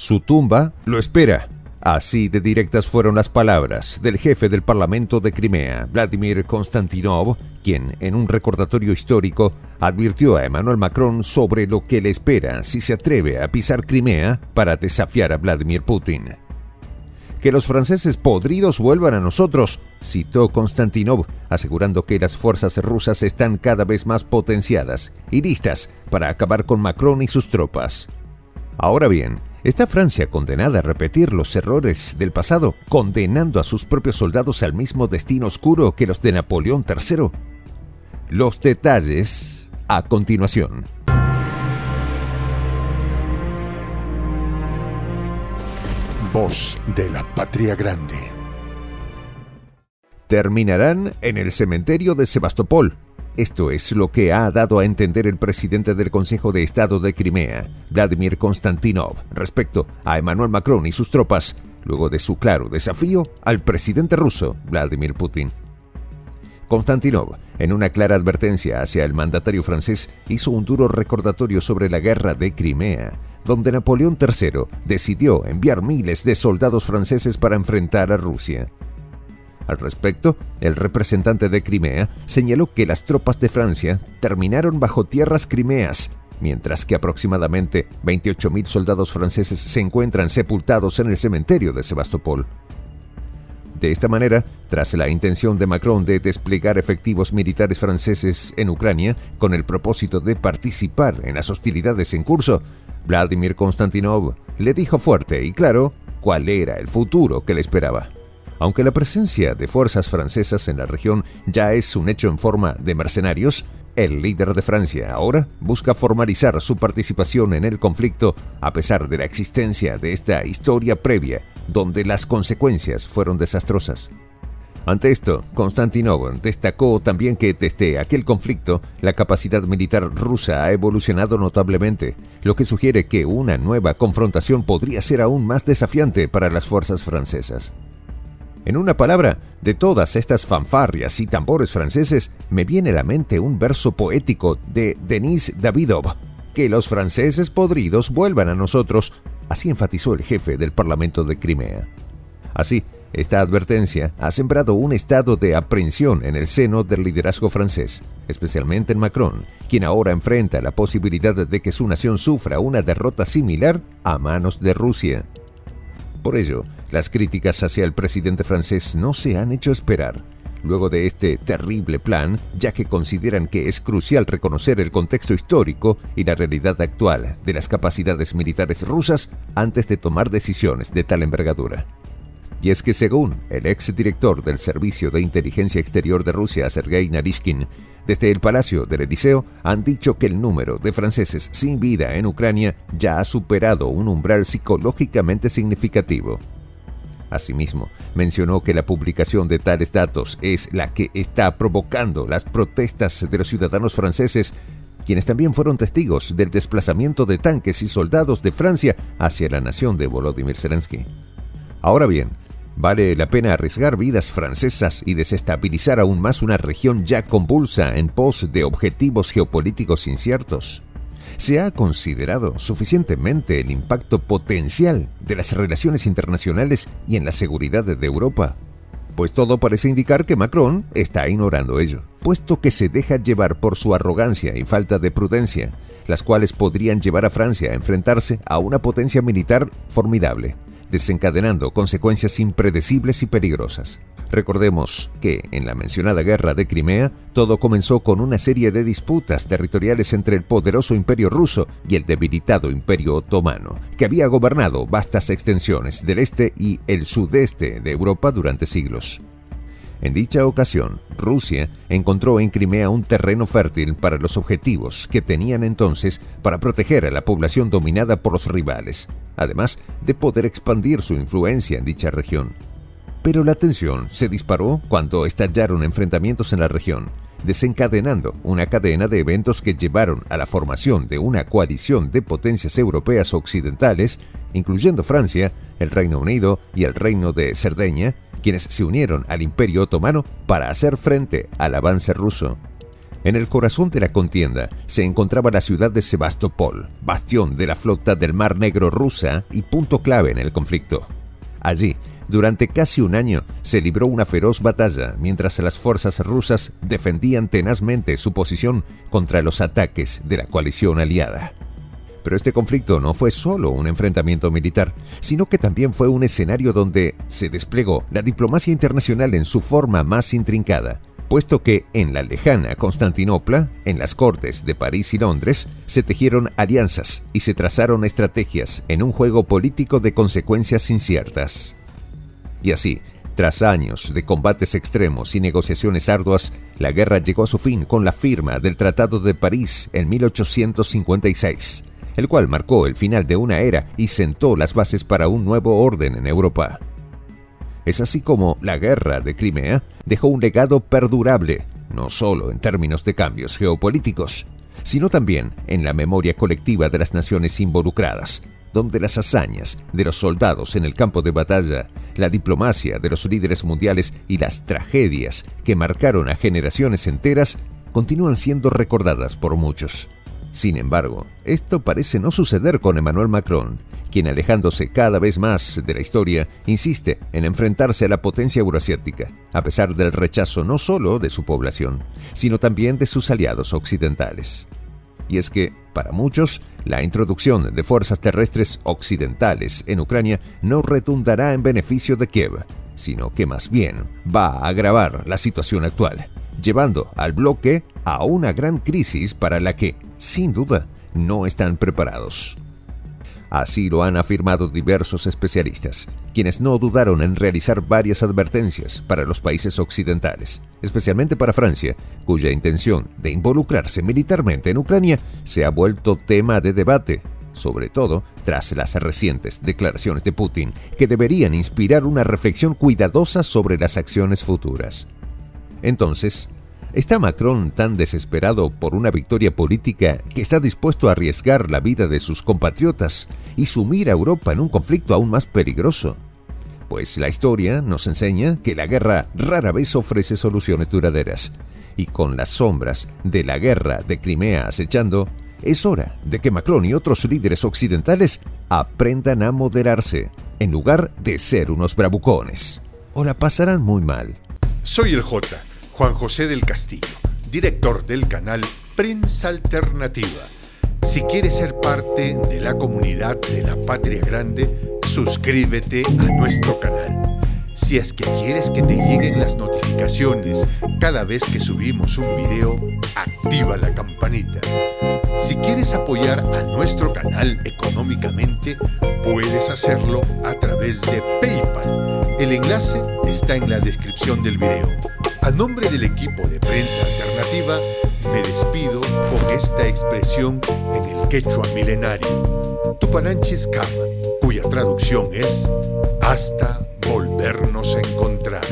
Su tumba lo espera. Así de directas fueron las palabras del jefe del Parlamento de Crimea, Vladimir Konstantinov, quien, en un recordatorio histórico, advirtió a Emmanuel Macron sobre lo que le espera si se atreve a pisar Crimea para desafiar a Vladimir Putin. Que los franceses podridos vuelvan a nosotros, citó Konstantinov, asegurando que las fuerzas rusas están cada vez más potenciadas y listas para acabar con Macron y sus tropas. Ahora bien, ¿está Francia condenada a repetir los errores del pasado, condenando a sus propios soldados al mismo destino oscuro que los de Napoleón III? Los detalles a continuación. Voz de la Patria Grande. Terminarán en el cementerio de Sebastopol. Esto es lo que ha dado a entender el presidente del Consejo de Estado de Crimea, Vladimir Konstantinov, respecto a Emmanuel Macron y sus tropas, luego de su claro desafío al presidente ruso, Vladimir Putin. Konstantinov, en una clara advertencia hacia el mandatario francés, hizo un duro recordatorio sobre la guerra de Crimea, donde Napoleón III decidió enviar miles de soldados franceses para enfrentar a Rusia. Al respecto, el representante de Crimea señaló que las tropas de Francia terminaron bajo tierras crimeas, mientras que aproximadamente 28.000 soldados franceses se encuentran sepultados en el cementerio de Sebastopol. De esta manera, tras la intención de Macron de desplegar efectivos militares franceses en Ucrania con el propósito de participar en las hostilidades en curso, Vladimir Konstantinov le dijo fuerte y claro cuál era el futuro que le esperaba. Aunque la presencia de fuerzas francesas en la región ya es un hecho en forma de mercenarios, el líder de Francia ahora busca formalizar su participación en el conflicto a pesar de la existencia de esta historia previa, donde las consecuencias fueron desastrosas. Ante esto, Konstantinov destacó también que desde aquel conflicto, la capacidad militar rusa ha evolucionado notablemente, lo que sugiere que una nueva confrontación podría ser aún más desafiante para las fuerzas francesas. En una palabra, de todas estas fanfarrias y tambores franceses, me viene a la mente un verso poético de Denis Davidov: que los franceses podridos vuelvan a nosotros, así enfatizó el jefe del Parlamento de Crimea. Así, esta advertencia ha sembrado un estado de aprensión en el seno del liderazgo francés, especialmente en Macron, quien ahora enfrenta la posibilidad de que su nación sufra una derrota similar a manos de Rusia. Por ello, las críticas hacia el presidente francés no se han hecho esperar, luego de este terrible plan, ya que consideran que es crucial reconocer el contexto histórico y la realidad actual de las capacidades militares rusas antes de tomar decisiones de tal envergadura. Y es que según el exdirector del Servicio de Inteligencia Exterior de Rusia, Sergei Narishkin, desde el Palacio del Eliseo han dicho que el número de franceses sin vida en Ucrania ya ha superado un umbral psicológicamente significativo. Asimismo, mencionó que la publicación de tales datos es la que está provocando las protestas de los ciudadanos franceses, quienes también fueron testigos del desplazamiento de tanques y soldados de Francia hacia la nación de Volodymyr Zelensky. Ahora bien, ¿vale la pena arriesgar vidas francesas y desestabilizar aún más una región ya convulsa en pos de objetivos geopolíticos inciertos? ¿Se ha considerado suficientemente el impacto potencial de las relaciones internacionales y en la seguridad de Europa? Pues todo parece indicar que Macron está ignorando ello, puesto que se deja llevar por su arrogancia y falta de prudencia, las cuales podrían llevar a Francia a enfrentarse a una potencia militar formidable, desencadenando consecuencias impredecibles y peligrosas. Recordemos que, en la mencionada guerra de Crimea, todo comenzó con una serie de disputas territoriales entre el poderoso Imperio ruso y el debilitado Imperio otomano, que había gobernado vastas extensiones del este y el sudeste de Europa durante siglos. En dicha ocasión, Rusia encontró en Crimea un terreno fértil para los objetivos que tenían entonces para proteger a la población dominada por los rivales, además de poder expandir su influencia en dicha región. Pero la tensión se disparó cuando estallaron enfrentamientos en la región, desencadenando una cadena de eventos que llevaron a la formación de una coalición de potencias europeas occidentales, incluyendo Francia, el Reino Unido y el Reino de Cerdeña, quienes se unieron al Imperio otomano para hacer frente al avance ruso. En el corazón de la contienda se encontraba la ciudad de Sebastopol, bastión de la flota del Mar Negro rusa y punto clave en el conflicto. Allí, durante casi un año, se libró una feroz batalla mientras las fuerzas rusas defendían tenazmente su posición contra los ataques de la coalición aliada. Pero este conflicto no fue solo un enfrentamiento militar, sino que también fue un escenario donde se desplegó la diplomacia internacional en su forma más intrincada, puesto que en la lejana Constantinopla, en las cortes de París y Londres, se tejieron alianzas y se trazaron estrategias en un juego político de consecuencias inciertas. Y así, tras años de combates extremos y negociaciones arduas, la guerra llegó a su fin con la firma del Tratado de París en 1856, el cual marcó el final de una era y sentó las bases para un nuevo orden en Europa. Es así como la guerra de Crimea dejó un legado perdurable, no solo en términos de cambios geopolíticos, sino también en la memoria colectiva de las naciones involucradas, donde las hazañas de los soldados en el campo de batalla, la diplomacia de los líderes mundiales y las tragedias que marcaron a generaciones enteras continúan siendo recordadas por muchos. Sin embargo, esto parece no suceder con Emmanuel Macron, quien, alejándose cada vez más de la historia, insiste en enfrentarse a la potencia euroasiática, a pesar del rechazo no solo de su población, sino también de sus aliados occidentales. Y es que, para muchos, la introducción de fuerzas terrestres occidentales en Ucrania no redundará en beneficio de Kiev, sino que más bien va a agravar la situación actual, llevando al bloque a una gran crisis para la que, sin duda, no están preparados. Así lo han afirmado diversos especialistas, quienes no dudaron en realizar varias advertencias para los países occidentales, especialmente para Francia, cuya intención de involucrarse militarmente en Ucrania se ha vuelto tema de debate, sobre todo tras las recientes declaraciones de Putin, que deberían inspirar una reflexión cuidadosa sobre las acciones futuras. Entonces, ¿está Macron tan desesperado por una victoria política que está dispuesto a arriesgar la vida de sus compatriotas y sumir a Europa en un conflicto aún más peligroso? Pues la historia nos enseña que la guerra rara vez ofrece soluciones duraderas, y con las sombras de la guerra de Crimea acechando, es hora de que Macron y otros líderes occidentales aprendan a moderarse, en lugar de ser unos bravucones, o la pasarán muy mal. Soy el J, Juan José del Castillo, director del canal Prensa Alternativa. Si quieres ser parte de la comunidad de la Patria Grande, suscríbete a nuestro canal. Si es que quieres que te lleguen las notificaciones cada vez que subimos un video, activa la campanita. Si quieres apoyar a nuestro canal económicamente, puedes hacerlo a través de PayPal. El enlace está en la descripción del video. A nombre del equipo de Prensa Alternativa, me despido con esta expresión en el quechua milenario, Tupananchis Kama, cuya traducción es hasta volvernos a encontrar.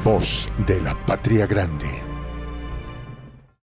Voz de la Patria Grande.